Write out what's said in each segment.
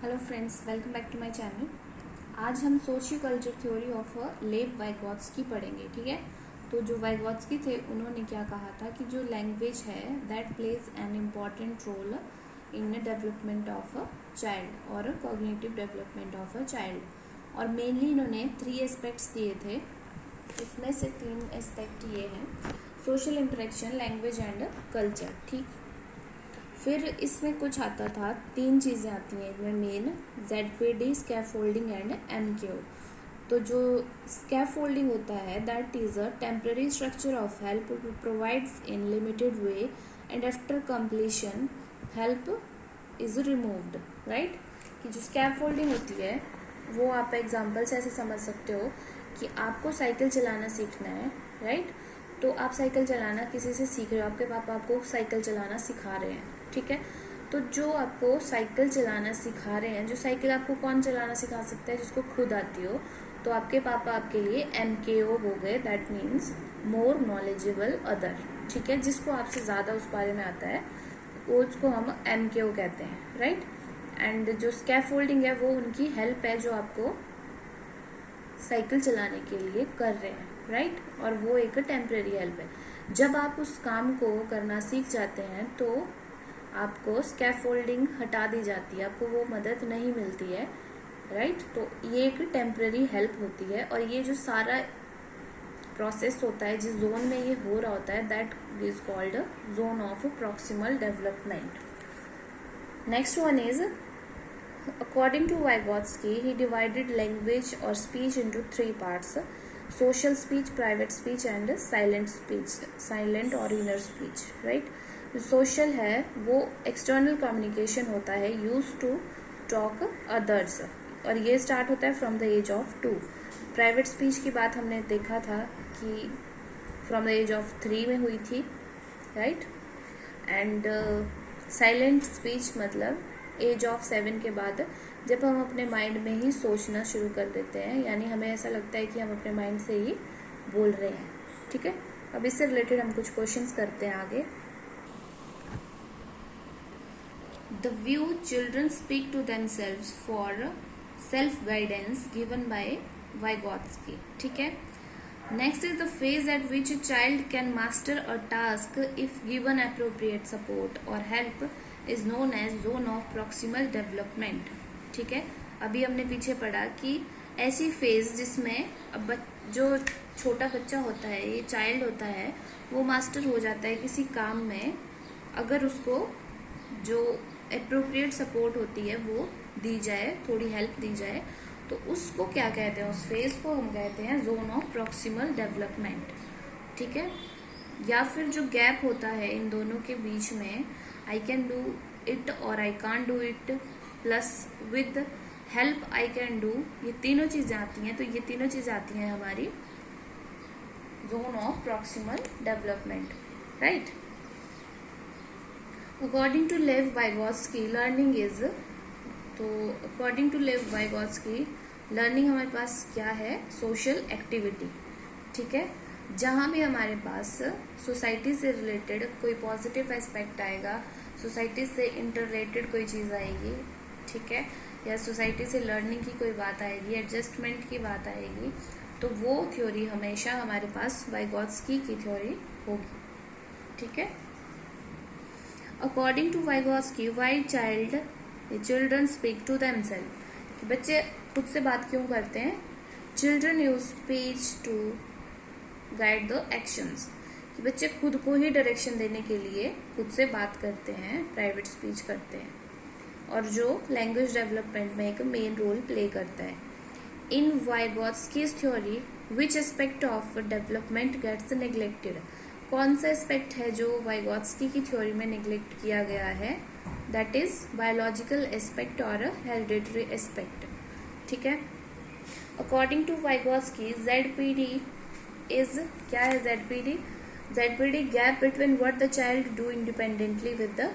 Hello friends, welcome back to my channel. आज हम socio culture theory of लेव वाइगॉत्स्की पढ़ेंगे। ठीक है, तो जो वाइगॉत्स्की थे उन्होंने क्या कहा था कि जो लैंग्वेज है that plays an important role in development of a child और cognitive development of a child. और मेनली इन्होंने 3 एस्पेक्ट्स दिए थे। इसमें से 3 एस्पेक्ट ये हैं: social interaction, language and culture. ठीक, फिर इसमें कुछ आता था, 3 चीज़ें आती हैं इसमें main: ZPD, scaffolding and MKO। तो जो स्कैफोल्डिंग होता है that is a temporary structure of help provides in limited way and after completion help is removed. Right, कि जो स्कैफोल्डिंग होती है वो आप एग्जाम्पल से ऐसे समझ सकते हो कि आपको साइकिल चलाना सीखना है। राइट, तो आप साइकिल चलाना किसी से सीख रहे हो, आपके पापा आपको साइकिल चलाना सिखा रहे हैं। ठीक है, तो जो आपको साइकिल चलाना सिखा रहे हैं, जो साइकिल आपको कौन चलाना सिखा सकता है? जिसको खुद आती हो। तो आपके पापा आपके लिए MKO हो गए, that means more knowledgeable other. ठीक है, जिसको आपसे ज़्यादा उस बारे में आता है वो उसको हम MKO कहते हैं। राइट, एंड जो स्कैफोल्डिंग है वो उनकी हेल्प है जो आपको साइकिल चलाने के लिए कर रहे हैं। राइट, और वो एक टेम्परेरी हेल्प है। जब आप उस काम को करना सीख जाते हैं तो आपको स्कैफोल्डिंग हटा दी जाती है, आपको वो मदद नहीं मिलती है। राइट, तो ये एक टेम्परेरी हेल्प होती है। और ये जो सारा प्रोसेस होता है, जिस जोन में ये हो रहा होता है, that is called zone of proximal development. Next one is, according to Vygotsky, he divided language or speech into 3 parts: social speech, private speech and silent speech, silent or inner speech. Right, जो social है वो external communication होता है, used to talk others, और ये start होता है from the age of 2. private speech की बात हमने देखा था कि from the age of 3 में हुई थी. right, and silent speech मतलब एज ऑफ 7 के बाद, जब हम अपने माइंड में ही सोचना शुरू कर देते हैं, यानी हमें ऐसा लगता है कि हम अपने माइंड से ही बोल रहे हैं। ठीक है, अब इससे रिलेटेड हम कुछ क्वेश्चंस करते हैं आगे। The view children speak to themselves for self guidance given by Vygotsky. ठीक है, next is the phase at which a child can master a task if given appropriate support और help is known as zone of proximal development. ठीक है, अभी हमने पीछे पढ़ा कि ऐसी फेज जिसमें अब जो छोटा बच्चा होता है, ये चाइल्ड होता है, वो मास्टर हो जाता है किसी काम में अगर उसको जो अप्रोप्रिएट सपोर्ट होती है वो दी जाए, थोड़ी हेल्प दी जाए, तो उसको क्या कहते हैं? उस फेज को हम कहते हैं जोन ऑफ प्रॉक्सिमल डेवलपमेंट। ठीक है, या फिर जो गैप होता है इन दोनों के बीच में, आई कैन डू इट और I can't do it plus with help I can do, ये तीनों चीजें आती हैं। तो ये तीनों चीजें आती हैं हमारी zone of proximal development. Right, according to Lev Vygotsky learning is, तो according to Lev Vygotsky learning हमारे पास क्या है? Social activity. ठीक है, जहाँ भी हमारे पास सोसाइटी से रिलेटेड कोई पॉजिटिव एस्पेक्ट आएगा, सोसाइटी से इंटर रिलेटेड कोई चीज़ आएगी, ठीक है, या सोसाइटी से लर्निंग की कोई बात आएगी, एडजस्टमेंट की बात आएगी, तो वो थ्योरी हमेशा हमारे पास वाइगॉत्स्की की थ्योरी होगी। ठीक है, according to Vygotsky why children speak to themself, बच्चे खुद से बात क्यों करते हैं? Children use speech to guide the actions, कि बच्चे खुद को ही डायरेक्शन देने के लिए खुद से बात करते हैं, प्राइवेट स्पीच करते हैं, और जो लैंग्वेज डेवलपमेंट में एक मेन रोल प्ले करता है। In Vygotsky's theory which aspect of development gets neglected, कौन सा एस्पेक्ट है जो वाइगॉत्स्की की थ्योरी में नेग्लेक्ट किया गया है? दैट इज बायोलॉजिकल एस्पेक्ट और हेरिडिटरी एस्पेक्ट। ठीक है, अकॉर्डिंग टू वाइगॉत्स्की ZPD इज, क्या है ZPD gap between what the child do independently with the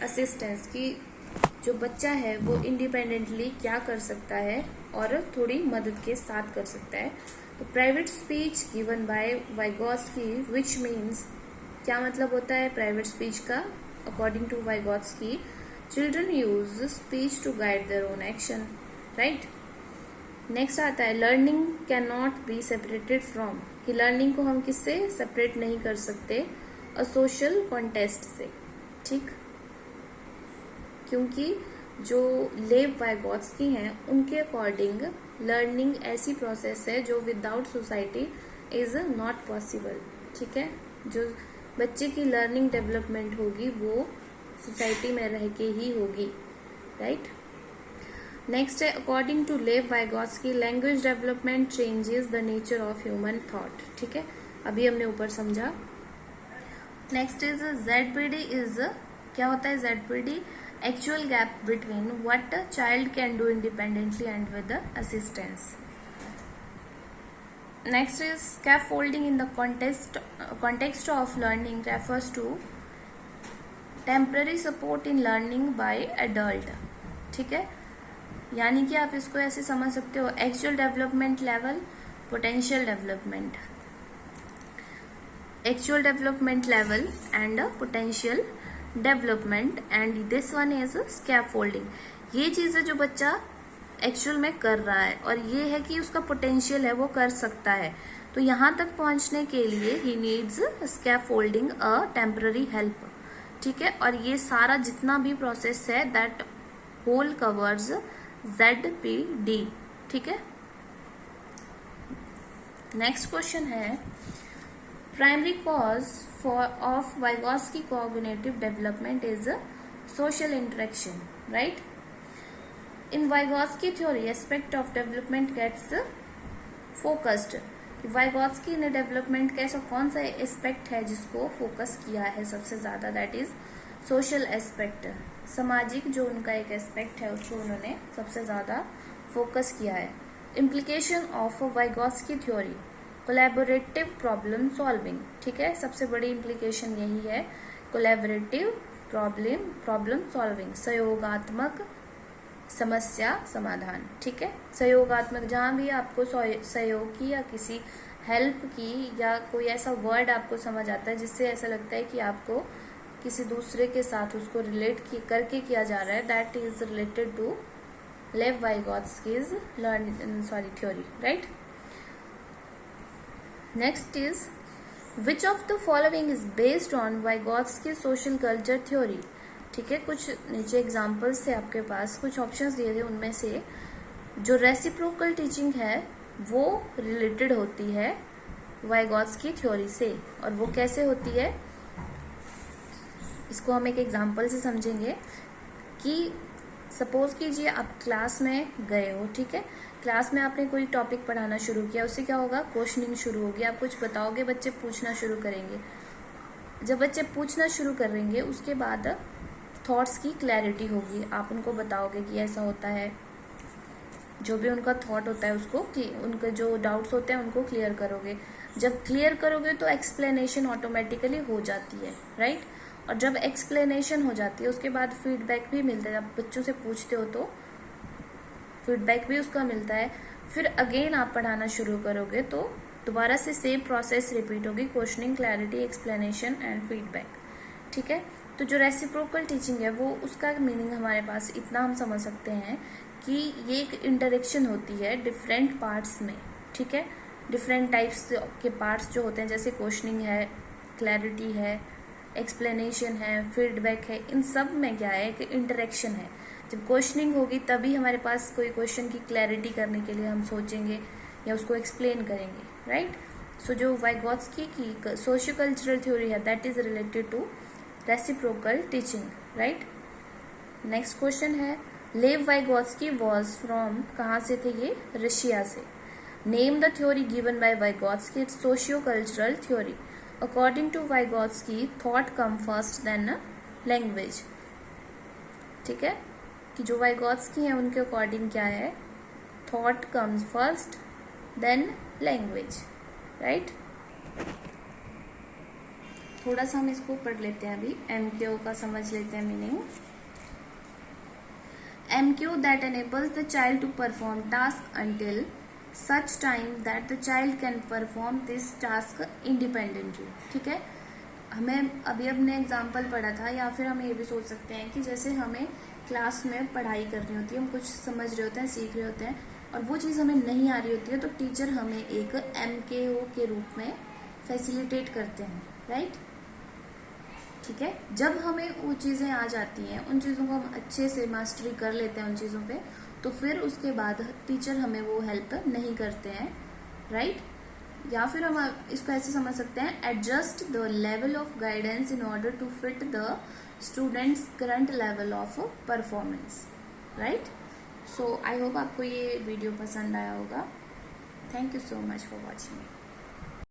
assistance, की जो बच्चा है वो इंडिपेंडेंटली क्या कर सकता है और थोड़ी मदद के साथ कर सकता है। तो private speech given by Vygotsky which means, क्या मतलब होता है प्राइवेट स्पीच का according to Vygotsky? Children use speech to guide their own action, right. Next आता है learning can not be separated from, कि लर्निंग को हम किससे सेपरेट नहीं कर सकते, अ सोशल कॉन्टेस्ट से, ठीक। क्योंकि जो लेव वाइगोत्स्की हैं उनके अकॉर्डिंग लर्निंग ऐसी प्रोसेस है जो without society is not possible, ठीक है। जो बच्चे की लर्निंग डेवलपमेंट होगी वो सोसाइटी में रह के ही होगी, राइट। नेक्स्ट है according to Lev Vygotsky language development changes the nature of human thought, ठीक है, अभी हमने ऊपर समझा। नेक्स्ट इज ZPD इज, क्या होता है ZPD, actual gap between what a child can do independently and with assistance. Next is scaffolding in the context of learning refers to temporary support in learning by adult, ठीक है। यानी कि आप इसको ऐसे समझ सकते हो, actual development level, potential development, actual development level and potential development, and this one is scaffolding. ये चीज है जो बच्चा एक्चुअल में कर रहा है और ये है कि उसका पोटेंशियल है, वो कर सकता है। तो यहां तक पहुंचने के लिए he needs scaffolding a temporary help, ठीक है। और ये सारा जितना भी प्रोसेस है दैट होल कवर्स ZPD, ठीक है। नेक्स्ट क्वेश्चन है primary cause of Vygotsky cognitive development is social interaction, right. In Vygotsky theory, aspect of development gets focused. Vygotsky ने डेवलपमेंट कैसा कौन सा एस्पेक्ट है जिसको फोकस किया है सबसे ज्यादा, दैट इज सोशल एस्पेक्ट, सामाजिक जो उनका एक एस्पेक्ट है उसको उन्होंने सबसे ज्यादा फोकस किया है। Implication of Vygotsky theory, collaborative problem solving, ठीक है, सबसे बड़ी इम्प्लीकेशन यही है, कोलैबोरेटिव प्रॉब्लम सॉल्विंग, सहयोगात्मक समस्या समाधान, ठीक है। सहयोगात्मक, जहां भी आपको सहयोग की या किसी हेल्प की या कोई ऐसा वर्ड आपको समझ आता है जिससे ऐसा लगता है कि आपको किसी दूसरे के साथ उसको रिलेट करके किया जा रहा है, that is related to Lev Vygotsky's theory, right. Next is which of the following is based on Vygotsky social culture theory, ठीक है। कुछ नीचे एग्जाम्पल्स थे आपके पास, कुछ ऑप्शंस दिए थे, उनमें से जो रेसिप्रोकल टीचिंग है वो रिलेटेड होती है वाइगोत्स्की थ्योरी से, और वो कैसे होती है इसको हम एक एग्जाम्पल से समझेंगे। कि सपोज कीजिए आप क्लास में गए हो, ठीक है, क्लास में आपने कोई टॉपिक पढ़ाना शुरू किया, उससे क्या होगा, क्वेश्चनिंग शुरू होगी, आप कुछ बताओगे, बच्चे पूछना शुरू करेंगे। जब बच्चे पूछना शुरू करेंगे उसके बाद थॉट्स की क्लैरिटी होगी, आप उनको बताओगे कि ऐसा होता है, जो भी उनका थॉट होता है उसको, उनके जो डाउट्स होते हैं उनको क्लियर करोगे। जब क्लियर करोगे तो एक्सप्लेनेशन ऑटोमेटिकली हो जाती है, राइट। और जब एक्सप्लेनेशन हो जाती है उसके बाद फीडबैक भी मिलता है, जब बच्चों से पूछते हो तो फीडबैक भी उसका मिलता है। फिर अगेन आप पढ़ाना शुरू करोगे तो दोबारा से सेम प्रोसेस रिपीट होगी, questioning, clarity, explanation and feedback, ठीक है। तो जो रेसिप्रोकल टीचिंग है वो उसका मीनिंग हमारे पास इतना हम समझ सकते हैं कि ये एक इंटरेक्शन होती है डिफरेंट पार्ट्स में, ठीक है। डिफरेंट टाइप्स के पार्ट्स जो होते हैं, जैसे क्वेश्चनिंग है, क्लैरिटी है, एक्सप्लेनेशन है, फीडबैक है, इन सब में क्या है कि इंटरेक्शन है। जब क्वेश्चनिंग होगी तभी हमारे पास कोई क्वेश्चन की क्लैरिटी करने के लिए हम सोचेंगे या उसको एक्सप्लेन करेंगे, राइट। सो जो वाइगोत्स्की की सोशियो कल्चरल थ्योरी है that is related to reciprocal teaching, right. Next question है लेव वाइगोत्स्की वॉज फ्रॉम, कहाँ से थे ये, रशिया से। Name the theory given by Vygotsky, it's socio cultural theory. According to Vygotsky thought come first then language, ठीक है। कि जो वाइगोत्स्की है उनके अकॉर्डिंग क्या है, thought comes first then language, right. थोड़ा सा हम इसको पढ़ लेते हैं अभी, MQ का समझ लेते हैं meaning. MQ that enables the child to perform task until such time that the child can perform this task independently, ठीक है। हमें अभी अपने एग्जाम्पल पढ़ा था, या फिर हम ये भी सोच सकते हैं कि जैसे हमें क्लास में पढ़ाई करनी होती है, हम कुछ समझ रहे होते हैं, सीख रहे होते हैं, और वो चीज़ हमें नहीं आ रही होती है, तो टीचर हमें एक MKO के रूप में फैसिलिटेट करते हैं, राइट। ठीक है, जब हमें वो चीज़ें आ जाती हैं, उन चीज़ों को हम अच्छे से मास्टरी कर लेते हैं उन चीज़ों पे, तो फिर उसके बाद टीचर हमें वो हेल्प नहीं करते हैं, राइट। या फिर हम इसको ऐसे समझ सकते हैं, adjust the level of guidance in order to fit the students current level of performance, right. So I hope आपको ये वीडियो पसंद आया होगा। Thank you so much for watching.